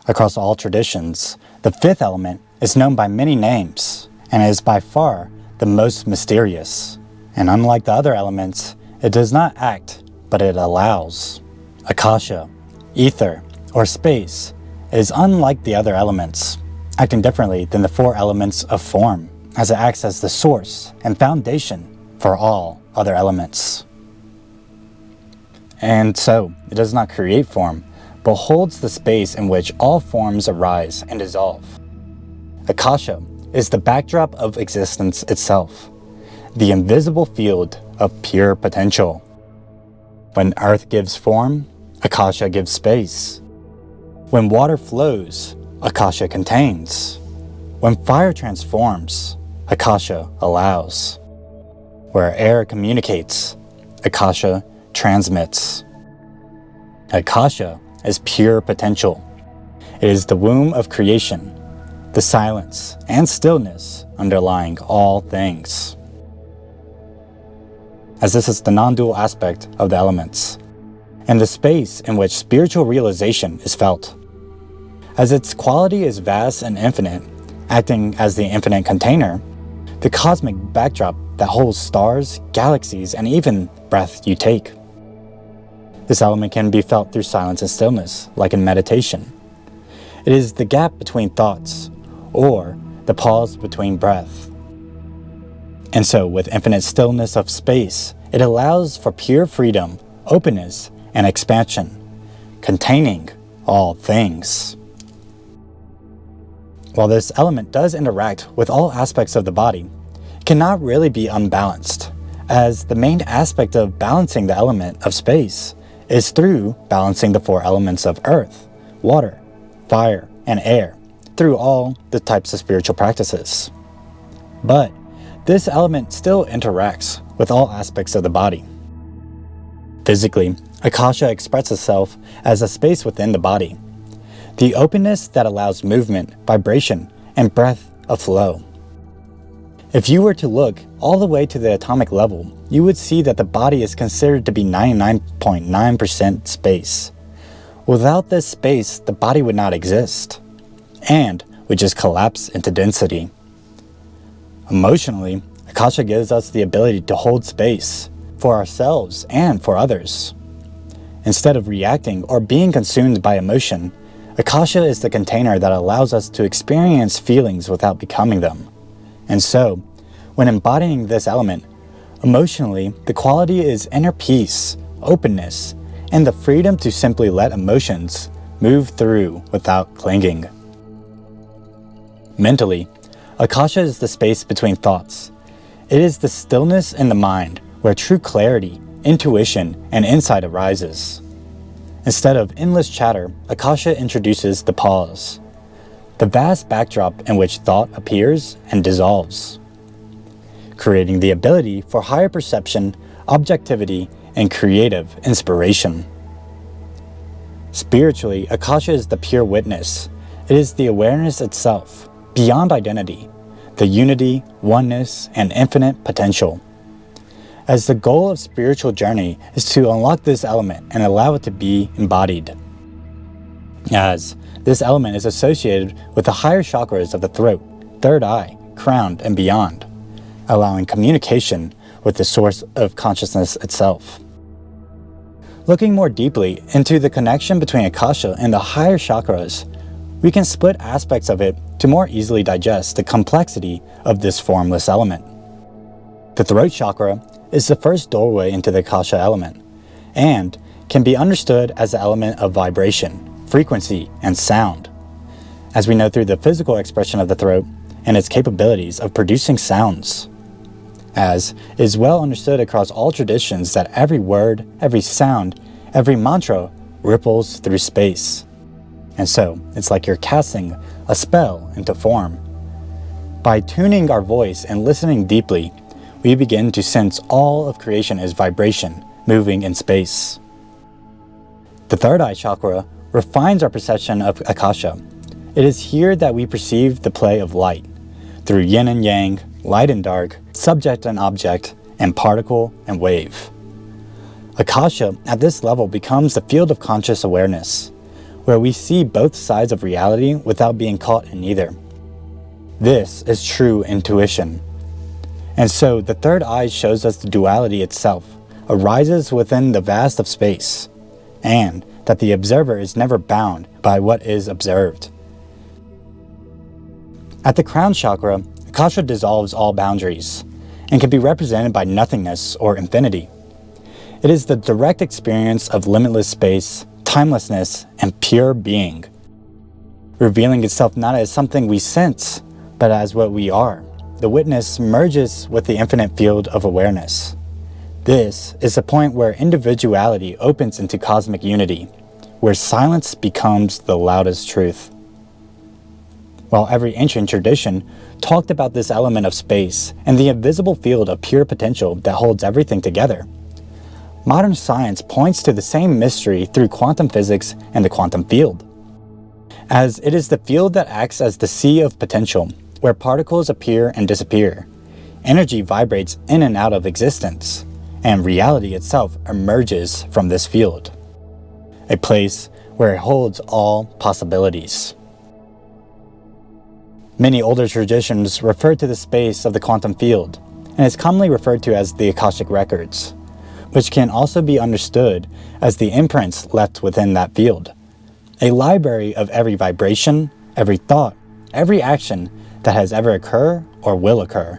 Across all traditions, the fifth element is known by many names and is by far the most mysterious. And unlike the other elements, it does not act, but it allows. Akasha, ether, or space is unlike the other elements, acting differently than the four elements of form, as it acts as the source and foundation for all other elements. And so, it does not create form, but holds the space in which all forms arise and dissolve. Akasha is the backdrop of existence itself, the invisible field of pure potential. When earth gives form, Akasha gives space. When water flows, Akasha contains. When fire transforms, Akasha allows. Where air communicates, Akasha transmits. Akasha is pure potential. It is the womb of creation, the silence and stillness underlying all things. As this is the non-dual aspect of the elements, and the space in which spiritual realization is felt. As its quality is vast and infinite, acting as the infinite container, the cosmic backdrop that holds stars, galaxies, and even breath you take. This element can be felt through silence and stillness, like in meditation. It is the gap between thoughts, or the pause between breath. And so, with infinite stillness of space, it allows for pure freedom, openness, and expansion, containing all things. While this element does interact with all aspects of the body, it cannot really be unbalanced, as the main aspect of balancing the element of space is through balancing the four elements of earth, water, fire, and air, through all the types of spiritual practices. But this element still interacts with all aspects of the body. Physically, Akasha expresses itself as a space within the body, the openness that allows movement, vibration, and breath of flow. If you were to look all the way to the atomic level, you would see that the body is considered to be 99.9% space. Without this space, the body would not exist, and would just collapse into density. Emotionally, Akasha gives us the ability to hold space for ourselves and for others. Instead of reacting or being consumed by emotion, Akasha is the container that allows us to experience feelings without becoming them. And so, when embodying this element, emotionally, the quality is inner peace, openness, and the freedom to simply let emotions move through without clinging. Mentally, Akasha is the space between thoughts. It is the stillness in the mind where true clarity, intuition, and insight arises. Instead of endless chatter, Akasha introduces the pause, the vast backdrop in which thought appears and dissolves, creating the ability for higher perception, objectivity, and creative inspiration. Spiritually, Akasha is the pure witness. It is the awareness itself, beyond identity, the unity, oneness, and infinite potential. As the goal of spiritual journey is to unlock this element and allow it to be embodied. As this element is associated with the higher chakras of the throat, third eye, crown, and beyond, allowing communication with the source of consciousness itself. Looking more deeply into the connection between Akasha and the higher chakras, we can split aspects of it to more easily digest the complexity of this formless element. The throat chakra is the first doorway into the Akasha element, and can be understood as the element of vibration, frequency, and sound, as we know through the physical expression of the throat and its capabilities of producing sounds. As is well understood across all traditions that every word, every sound, every mantra ripples through space. And so, it's like you're casting a spell into form. By tuning our voice and listening deeply, we begin to sense all of creation as vibration moving in space. The third eye chakra refines our perception of Akasha. It is here that we perceive the play of light, through yin and yang, light and dark, subject and object, and particle and wave. Akasha at this level becomes the field of conscious awareness, where we see both sides of reality without being caught in either. This is true intuition. And so the third eye shows us the duality itself arises within the vast of space, and that the observer is never bound by what is observed. At the crown chakra, Akasha dissolves all boundaries and can be represented by nothingness or infinity. It is the direct experience of limitless space, timelessness, and pure being, revealing itself not as something we sense, but as what we are. The witness merges with the infinite field of awareness. This is the point where individuality opens into cosmic unity, where silence becomes the loudest truth. While every ancient tradition talked about this element of space and the invisible field of pure potential that holds everything together, modern science points to the same mystery through quantum physics and the quantum field, as it is the field that acts as the sea of potential, where particles appear and disappear. Energy vibrates in and out of existence, and reality itself emerges from this field, a place where it holds all possibilities. Many older traditions refer to the space of the quantum field, and is commonly referred to as the Akashic records, which can also be understood as the imprints left within that field, a library of every vibration, every thought, every action that has ever occurred or will occur.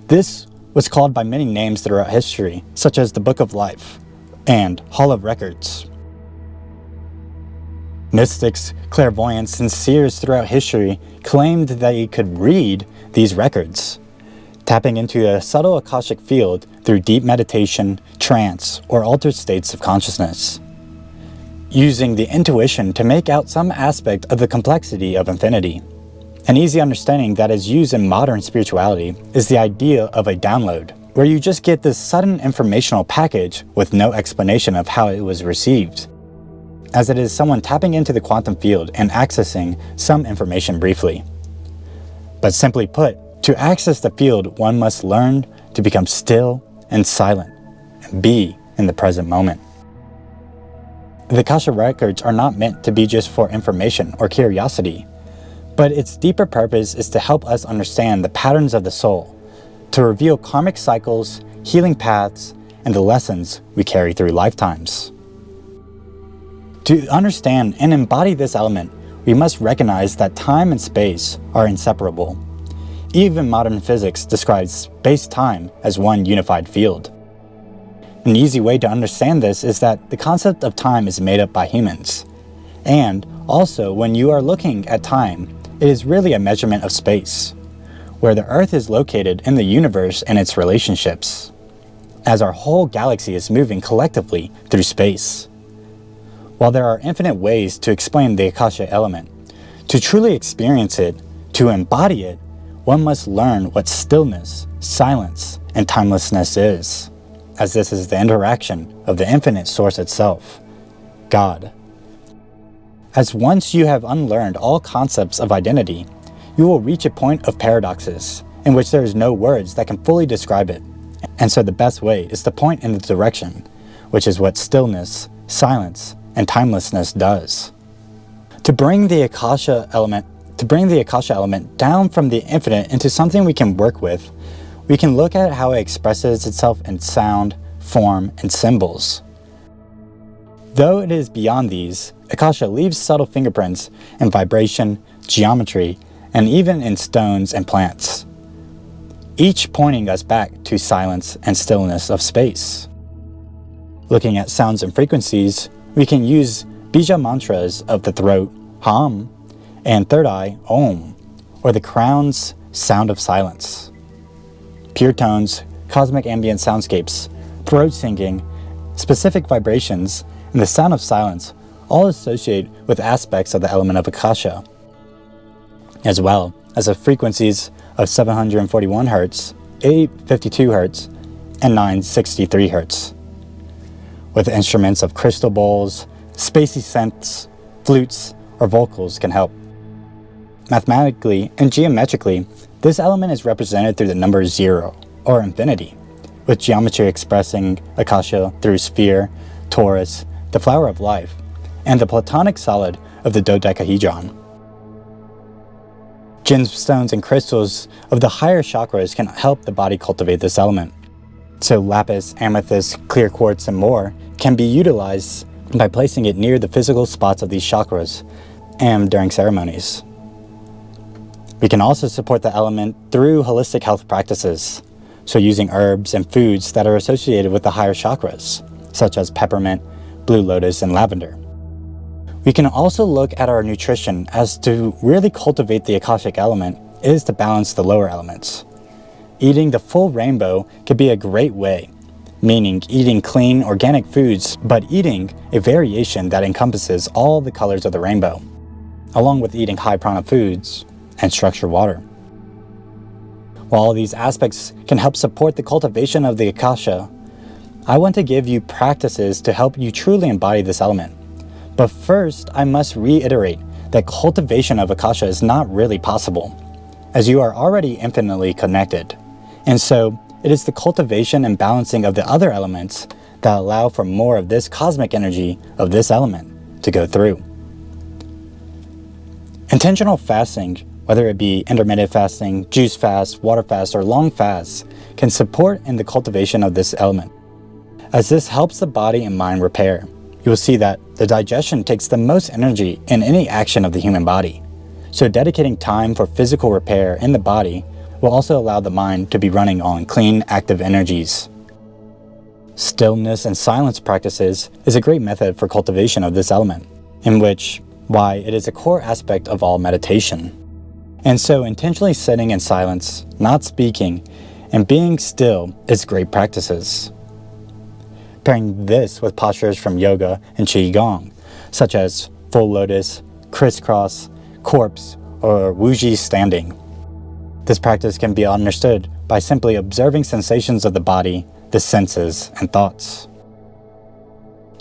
This was called by many names throughout history, such as the Book of Life and Hall of Records. Mystics, clairvoyants, and seers throughout history claimed that they could read these records, tapping into a subtle Akashic field through deep meditation, trance, or altered states of consciousness, using the intuition to make out some aspect of the complexity of infinity. An easy understanding that is used in modern spirituality is the idea of a download, where you just get this sudden informational package with no explanation of how it was received, as it is someone tapping into the quantum field and accessing some information briefly. But simply put, to access the field, one must learn to become still and silent and be in the present moment. The Akasha records are not meant to be just for information or curiosity, but its deeper purpose is to help us understand the patterns of the soul, to reveal karmic cycles, healing paths, and the lessons we carry through lifetimes. To understand and embody this element, we must recognize that time and space are inseparable. Even modern physics describes space-time as one unified field. An easy way to understand this is that the concept of time is made up by humans. And also, when you are looking at time, it is really a measurement of space, where the Earth is located in the universe and its relationships, as our whole galaxy is moving collectively through space. While there are infinite ways to explain the Akasha element, to truly experience it, to embody it, one must learn what stillness, silence, and timelessness is, as this is the interaction of the infinite source itself, God. As once you have unlearned all concepts of identity, you will reach a point of paradoxes, in which there is no words that can fully describe it. And so the best way is to point in the direction, which is what stillness, silence, and timelessness does. To bring the Akasha element down from the infinite into something we can work with, we can look at how it expresses itself in sound, form, and symbols. Though it is beyond these, Akasha leaves subtle fingerprints in vibration, geometry, and even in stones and plants, each pointing us back to silence and stillness of space. Looking at sounds and frequencies, we can use bija mantras of the throat, Ham, and third eye, Om, or the crown's sound of silence. Pure tones, cosmic ambient soundscapes, throat singing, specific vibrations, and the sound of silence all associate with aspects of the element of Akasha, as well as the frequencies of 741 Hz, 852 Hz, and 963 Hz. With instruments of crystal bowls, spacey synths, flutes, or vocals can help. Mathematically and geometrically, this element is represented through the number 0, or infinity, with geometry expressing Akasha through sphere, torus, the flower of life, and the platonic solid of the dodecahedron. Gemstones and crystals of the higher chakras can help the body cultivate this element. So lapis, amethyst, clear quartz, and more can be utilized by placing it near the physical spots of these chakras and during ceremonies. We can also support the element through holistic health practices, so using herbs and foods that are associated with the higher chakras, such as peppermint, blue lotus, and lavender. We can also look at our nutrition, as to really cultivate the Akashic element is to balance the lower elements. Eating the full rainbow could be a great way, meaning eating clean, organic foods, but eating a variation that encompasses all the colors of the rainbow, along with eating high prana foods and structured water. While all these aspects can help support the cultivation of the Akasha, I want to give you practices to help you truly embody this element. But first, I must reiterate that cultivation of Akasha is not really possible, as you are already infinitely connected. And so, it is the cultivation and balancing of the other elements that allow for more of this cosmic energy of this element to go through. Intentional fasting, whether it be intermittent fasting, juice fast, water fast, or long fasts, can support in the cultivation of this element. As this helps the body and mind repair, you will see that the digestion takes the most energy in any action of the human body. So dedicating time for physical repair in the body will also allow the mind to be running on clean, active energies. Stillness and silence practices is a great method for cultivation of this element, in which, why it is a core aspect of all meditation. And so intentionally sitting in silence, not speaking, and being still is great practices. Pairing this with postures from yoga and qigong, such as full lotus, crisscross, corpse, or wuji standing. This practice can be understood by simply observing sensations of the body, the senses, and thoughts.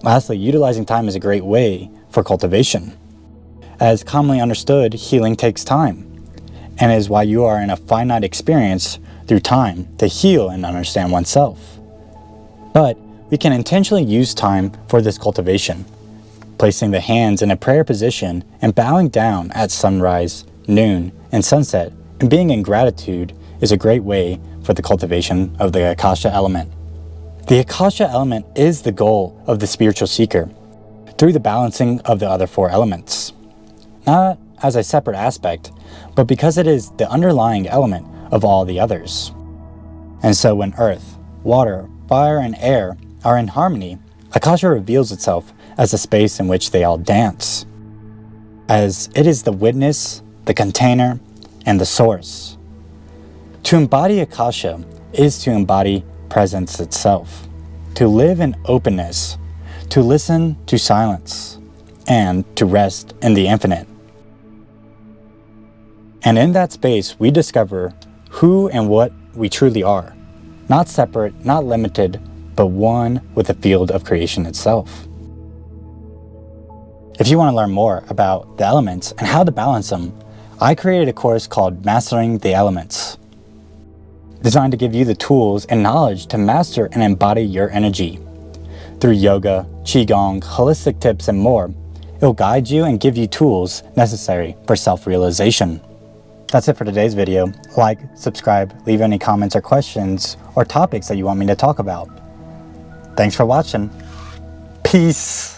Lastly, utilizing time is a great way for cultivation. As commonly understood, healing takes time, and is why you are in a finite experience through time to heal and understand oneself. But we can intentionally use time for this cultivation, placing the hands in a prayer position and bowing down at sunrise, noon, and sunset, and being in gratitude is a great way for the cultivation of the Akasha element. The Akasha element is the goal of the spiritual seeker through the balancing of the other four elements, not as a separate aspect, but because it is the underlying element of all the others. And so when earth, water, fire, and air are in harmony, Akasha reveals itself as a space in which they all dance, as it is the witness, the container, and the source. To embody Akasha is to embody presence itself, to live in openness, to listen to silence, and to rest in the infinite. And in that space, we discover who and what we truly are, not separate, not limited, but one with the field of creation itself. If you want to learn more about the elements and how to balance them, I created a course called Mastering the Elements, designed to give you the tools and knowledge to master and embody your energy. Through yoga, qigong, holistic tips, and more, it will guide you and give you tools necessary for self-realization. That's it for today's video. Like, subscribe, leave any comments or questions or topics that you want me to talk about. Thanks for watching. Peace.